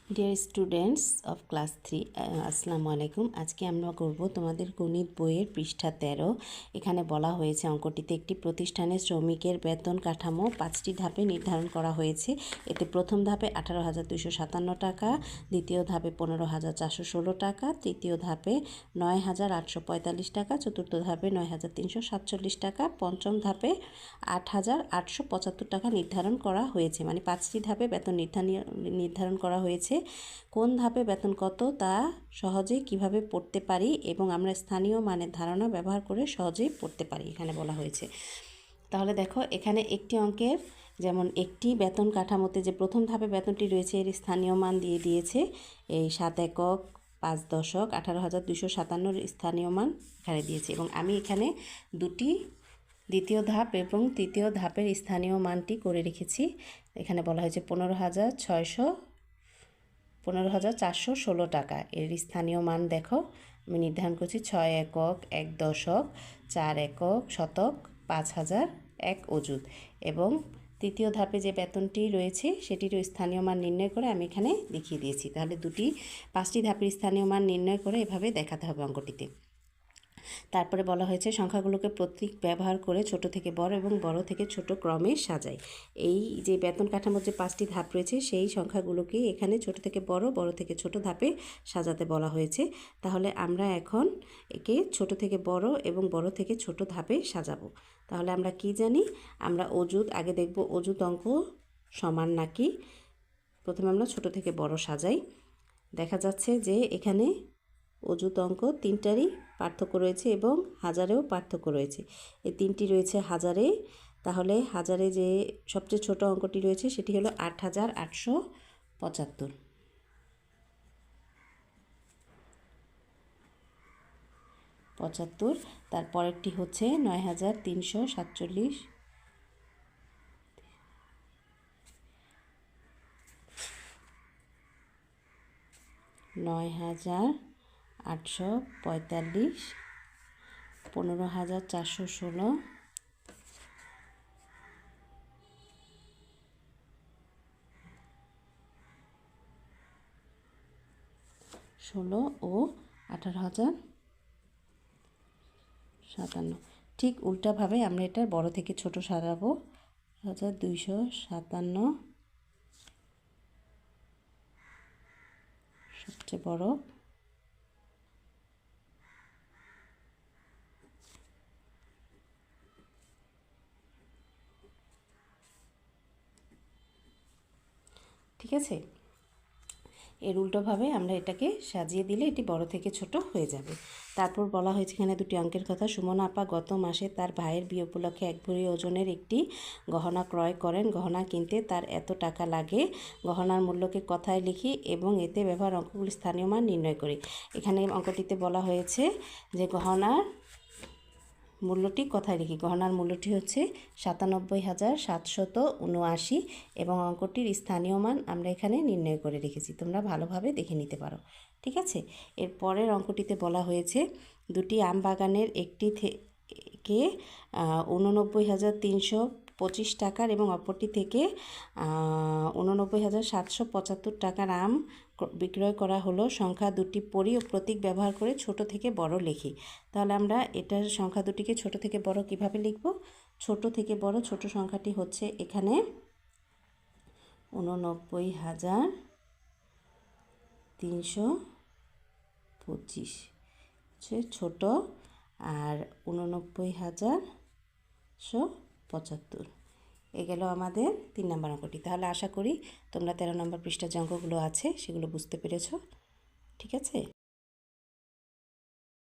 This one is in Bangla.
ডিয়ার স্টুডেন্টস অফ ক্লাস 3 আসসালামু আলাইকুম। আজকে আমরা করব তোমাদের গণিত বইয়ের পৃষ্ঠা 13। এখানে বলা হয়েছে অঙ্কটিতে একটি প্রতিষ্ঠানের শ্রমিকের বেতন কাঠামো 5টি ধাপে নির্ধারণ করা হয়েছে। এতে প্রথম ধাপে 18,257 টাকা, দ্বিতীয় ধাপে 15,416 টাকা, তৃতীয় ধাপে 9,845 টাকা, চতুর্থ ধাপে 9,347 টাকা, পঞ্চম ধাপে 8,875 টাকা নির্ধারণ করা হয়েছে। মানে 5টি ধাপে বেতন নির্ধারণ করা হয়েছে। কোন ধাপে বেতন কত তা সহজেই কিভাবে পড়তে পারি এবং আমরা স্থানীয় মানের ধারণা ব্যবহার করে সহজেই পড়তে পারি এখানে বলা হয়েছে। তাহলে দেখো এখানে একটি অঙ্কের যেমন একটি বেতন কাঠামোতে যে প্রথম ধাপে বেতনটি রয়েছে এর স্থানীয় মান দিয়ে দিয়েছে এই 7 একক 5 দশক 18,257 স্থানীয় মান এখানে দিয়েছে এবং আমি এখানে দুটি দ্বিতীয় ধাপ এবং তৃতীয় ধাপের স্থানীয় মানটি করে রেখেছি। এখানে বলা হয়েছে 15,416 টাকা এর স্থানীয় মান দেখো আমি নির্ধারণ করছি 6 একক 1 দশক 4 একক শতক 5,000 1 অযুত এবং তৃতীয় ধাপে যে বেতনটি রয়েছে সেটিরও স্থানীয় মান নির্ণয় করে আমি এখানে দেখিয়ে দিয়েছি। তাহলে 5টি ধাপের স্থানীয় মান নির্ণয় করে এভাবে দেখাতে হবে অঙ্কটিতে। তারপরে বলা হয়েছে সংখ্যাগুলোকে প্রতীক ব্যবহার করে ছোট থেকে বড় এবং বড় থেকে ছোট ক্রমে সাজাই। এই যে বেতন কাঠামোর যে 5টি ধাপ রয়েছে সেই সংখ্যাগুলোকে এখানে ছোট থেকে বড় বড় থেকে ছোট ধাপে সাজাতে বলা হয়েছে। তাহলে আমরা এখন একে ছোট থেকে বড় এবং বড় থেকে ছোট ধাপে সাজাবো। তাহলে আমরা কি জানি, আমরা অযুত আগে দেখব অযুত অঙ্ক সমান নাকি। প্রথমে আমরা ছোট থেকে বড় সাজাই। দেখা যাচ্ছে যে এখানে অযুত অঙ্ক 3টারই পার্থক্য রয়েছে এবং হাজারেও পার্থক্য রয়েছে। এই 3টি রয়েছে হাজারে। তাহলে হাজারে যে সবচেয়ে ছোট অঙ্কটি রয়েছে সেটি হলো 8,875। তারপরেরটি হচ্ছে 9,347, 9,845, 15,416, 16 ও 18,057। ঠিক উল্টাভাবে আমরা এটা বড় থেকে ছোট সাজাবো। 1,257 সবচেয়ে বড়, ঠিক আছে। এর উল্টোভাবে আমরা এটাকে সাজিয়ে দিলে এটি বড় থেকে ছোট হয়ে যাবে। তারপর বলা হয়েছে এখানে দুটি অঙ্কের কথা। সুমনা আপা গত মাসে তার ভাইয়ের বিয়ে উপলক্ষে 1 ভরি ওজনের একটি গহনা ক্রয় করেন। গহনা কিনতে তার এত টাকা লাগে। গহনার মূল্যকে কথায় লিখি এবং এতে ব্যবহার অঙ্কগুলি স্থানীয় মান নির্ণয় করি। এখানে অঙ্কটিতে বলা হয়েছে যে গহনার মূল্যটি কথায় লিখি। গহনার মূল্যটি হচ্ছে 97,779 এবং অঙ্কটির স্থানীয় মান আমরা এখানে নির্ণয় করে রেখেছি। তোমরা ভালোভাবে দেখে নিতে পারো, ঠিক আছে। এর পরের অঙ্কটিতে বলা হয়েছে দুটি আম বাগানের একটি থেকে 89,325 টাকার এবং অপরটি থেকে 89,775 টাকার আম বিক্রয় করা হলো। সংখ্যা দুটি পড়ি ও প্রতীক ব্যবহার করে ছোট থেকে বড় লিখি। তাহলে আমরা এটার সংখ্যা দুটিকে ছোট থেকে বড় কিভাবে লিখব? ছোট থেকে বড় ছোট সংখ্যাটি হচ্ছে এখানে 89,325 হচ্ছে ছোট আর 89,775 এ গেল আমাদের 3 নম্বর অঙ্কটি। তাহলে আশা করি তোমরা 13 নম্বর পৃষ্ঠার যে অঙ্কগুলো আছে সেগুলো বুঝতে পেরেছো, ঠিক আছে।